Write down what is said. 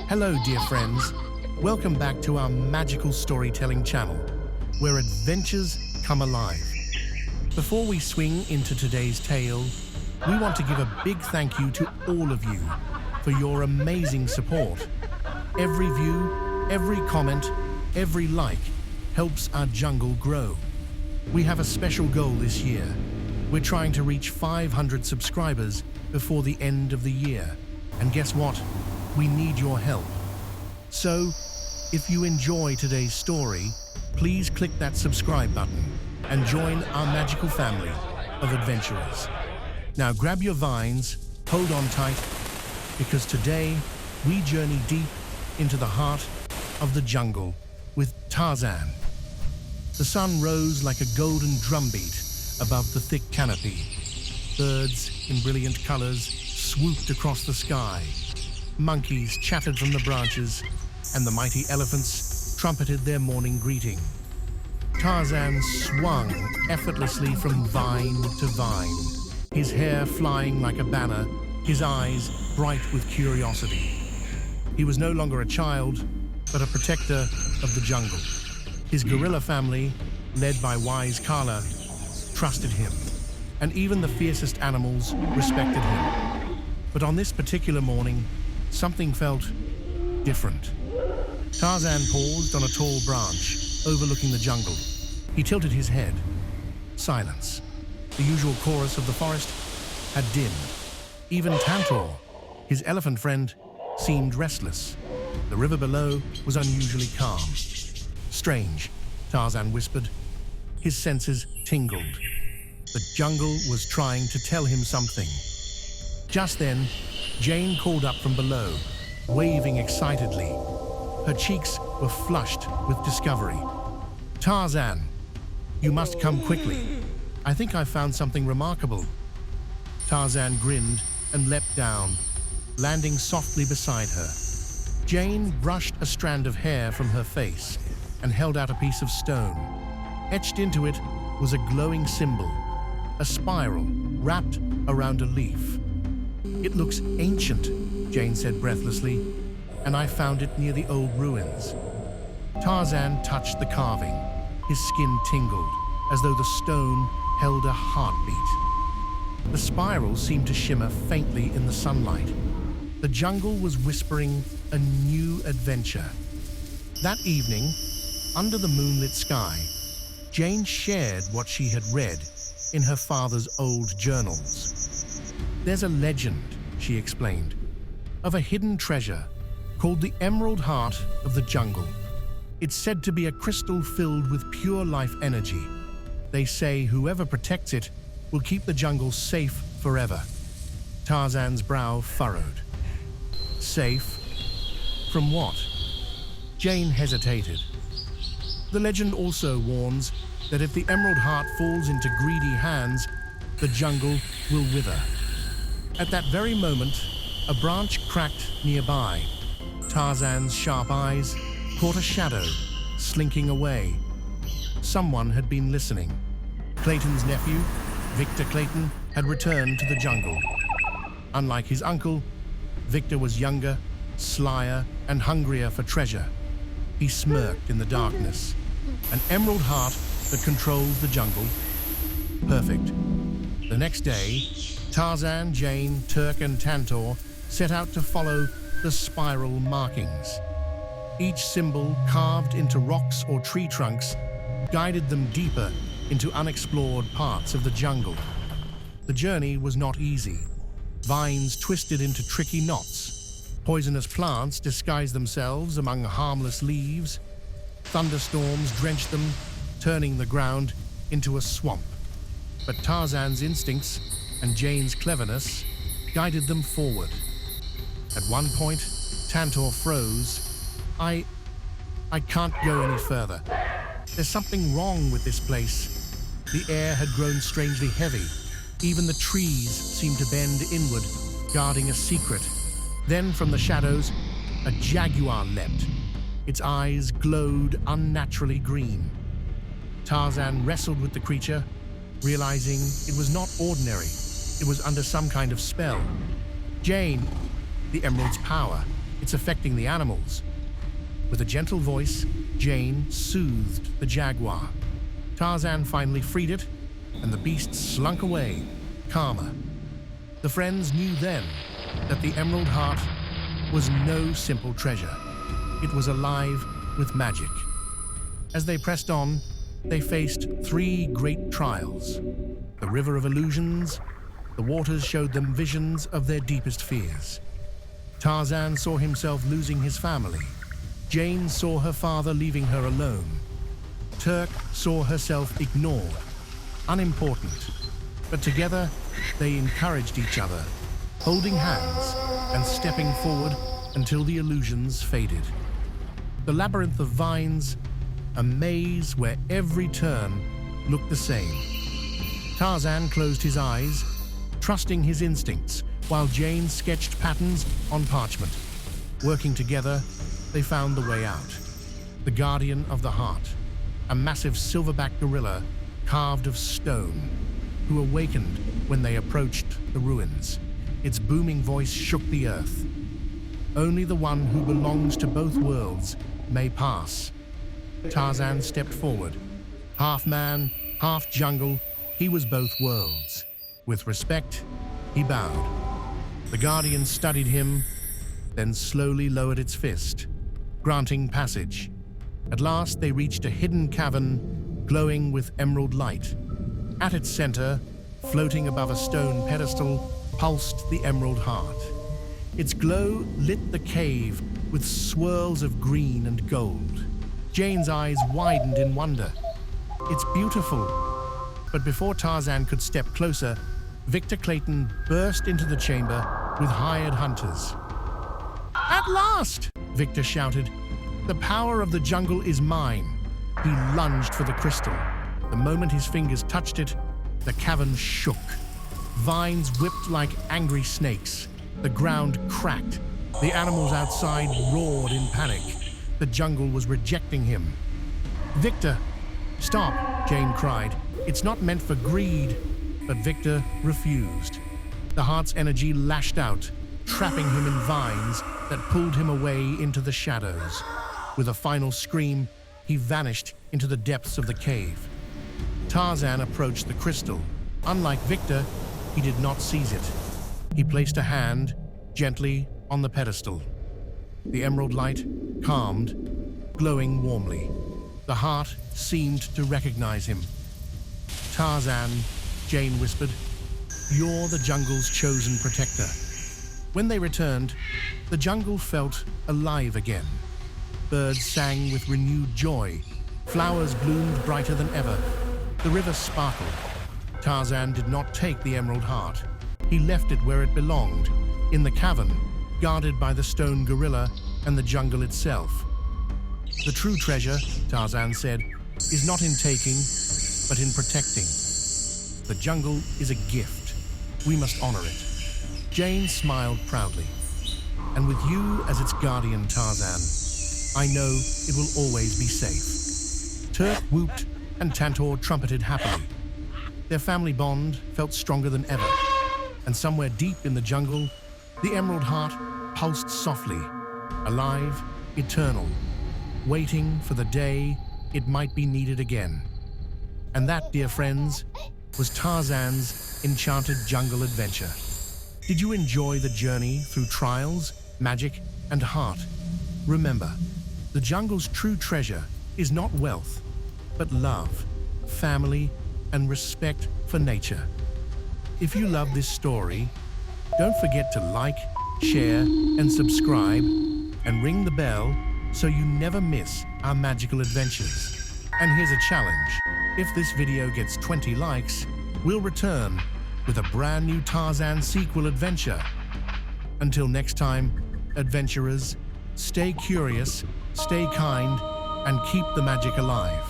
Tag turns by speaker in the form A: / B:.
A: Hello, dear friends. Welcome back to our magical storytelling channel, where adventures come alive. Before we swing into today's tale, we want to give a big thank you to all of you for your amazing support. Every view, every comment, every like helps our jungle grow. We have a special goal this year. We're trying to reach 500 subscribers before the end of the year. And guess what? We need your help. So, if you enjoy today's story, please click that subscribe button and join our magical family of adventurers. Now grab your vines, hold on tight, because today we journey deep into the heart of the jungle with Tarzan. The sun rose like a golden drumbeat above the thick canopy. Birds in brilliant colors swooped across the sky. Monkeys chattered from the branches, and the mighty elephants trumpeted their morning greeting. Tarzan swung effortlessly from vine to vine, his hair flying like a banner, his eyes bright with curiosity. He was no longer a child, but a protector of the jungle. His gorilla family, led by wise Kala, trusted him, and even the fiercest animals respected him. But on this particular morning, something felt different. Tarzan paused on a tall branch overlooking the jungle. He tilted his head. Silence. The usual chorus of the forest had dimmed. Even Tantor, his elephant friend, seemed restless. The river below was unusually calm. Strange, Tarzan whispered. His senses tingled. The jungle was trying to tell him something. Just then, Jane called up from below, waving excitedly. Her cheeks were flushed with discovery. "Tarzan, you must come quickly. I think I found something remarkable." Tarzan grinned and leapt down, landing softly beside her. Jane brushed a strand of hair from her face and held out a piece of stone. Etched into it was a glowing symbol, a spiral wrapped around a leaf. "It looks ancient," Jane said breathlessly, "and I found it near the old ruins." Tarzan touched the carving. His skin tingled, as though the stone held a heartbeat. The spiral seemed to shimmer faintly in the sunlight. The jungle was whispering a new adventure. That evening, under the moonlit sky, Jane shared what she had read in her father's old journals. "There's a legend," she explained, "of a hidden treasure called the Emerald Heart of the Jungle. It's said to be a crystal filled with pure life energy. They say whoever protects it will keep the jungle safe forever." Tarzan's brow furrowed. Safe? From what? Jane hesitated. "The legend also warns that if the Emerald Heart falls into greedy hands, the jungle will wither." At that very moment, a branch cracked nearby. Tarzan's sharp eyes caught a shadow slinking away. Someone had been listening. Clayton's nephew, Victor Clayton, had returned to the jungle. Unlike his uncle, Victor was younger, slyer, and hungrier for treasure. He smirked in the darkness. An emerald heart that controls the jungle. Perfect. The next day, Tarzan, Jane, Turk, and Tantor set out to follow the spiral markings. Each symbol, carved into rocks or tree trunks, guided them deeper into unexplored parts of the jungle. The journey was not easy. Vines twisted into tricky knots. Poisonous plants disguised themselves among harmless leaves. Thunderstorms drenched them, turning the ground into a swamp. But Tarzan's instincts and Jane's cleverness guided them forward. At one point, Tantor froze. I can't go any further. There's something wrong with this place." The air had grown strangely heavy. Even the trees seemed to bend inward, guarding a secret. Then from the shadows, a jaguar leapt. Its eyes glowed unnaturally green. Tarzan wrestled with the creature, realizing it was not ordinary. It was under some kind of spell. Jane, the emerald's power, It's affecting the animals. With a gentle voice, Jane soothed the jaguar. Tarzan finally freed it, and the beast slunk away, calmer. The friends knew then that the Emerald Heart was no simple treasure. It was alive with magic. As they pressed on, they faced 3 great trials. The River of Illusions. The waters showed them visions of their deepest fears. Tarzan saw himself losing his family. Jane saw her father leaving her alone. Turk saw herself ignored, unimportant. But together, they encouraged each other, holding hands and stepping forward until the illusions faded. The labyrinth of vines, a maze where every turn looked the same. Tarzan closed his eyes, trusting his instincts, while Jane sketched patterns on parchment. Working together, they found the way out. The Guardian of the Heart, a massive silverback gorilla carved of stone, who awakened when they approached the ruins. Its booming voice shook the earth. Only the one who belongs to both worlds may pass. Tarzan stepped forward. Half man, half jungle, he was both worlds. With respect, he bowed. The Guardian studied him, then slowly lowered its fist, granting passage. At last, they reached a hidden cavern glowing with emerald light. At its center, floating above a stone pedestal, pulsed the Emerald Heart. Its glow lit the cave with swirls of green and gold. Jane's eyes widened in wonder. It's beautiful. But before Tarzan could step closer, Victor Clayton burst into the chamber with hired hunters. "At last!" Victor shouted. "The power of the jungle is mine." He lunged for the crystal. The moment his fingers touched it, the cavern shook. Vines whipped like angry snakes. The ground cracked. The animals outside roared in panic. The jungle was rejecting him. "Victor, stop," Jane cried. "It's not meant for greed." But Victor refused. The heart's energy lashed out, trapping him in vines that pulled him away into the shadows. With a final scream, he vanished into the depths of the cave. Tarzan approached the crystal. Unlike Victor, he did not seize it. He placed a hand gently on the pedestal. The emerald light calmed, glowing warmly. The heart seemed to recognize him. "Tarzan," Jane whispered, "you're the jungle's chosen protector." When they returned, the jungle felt alive again. Birds sang with renewed joy. Flowers bloomed brighter than ever. The river sparkled. Tarzan did not take the Emerald Heart. He left it where it belonged, in the cavern, guarded by the stone gorilla and the jungle itself. "The true treasure," Tarzan said, "is not in taking, but in protecting. The jungle is a gift. We must honor it." Jane smiled proudly. "And with you as its guardian, Tarzan, I know it will always be safe." Turk whooped and Tantor trumpeted happily. Their family bond felt stronger than ever. And somewhere deep in the jungle, the Emerald Heart pulsed softly, alive, eternal, waiting for the day it might be needed again. And that, dear friends, was Tarzan's enchanted jungle adventure. Did you enjoy the journey through trials, magic, and heart? Remember, the jungle's true treasure is not wealth, but love, family, and respect for nature. If you love this story, don't forget to like, share, and subscribe, and ring the bell so you never miss our magical adventures. And here's a challenge. If this video gets 20 likes, we'll return with a brand new Tarzan sequel adventure. Until next time, adventurers, stay curious, stay kind, and keep the magic alive.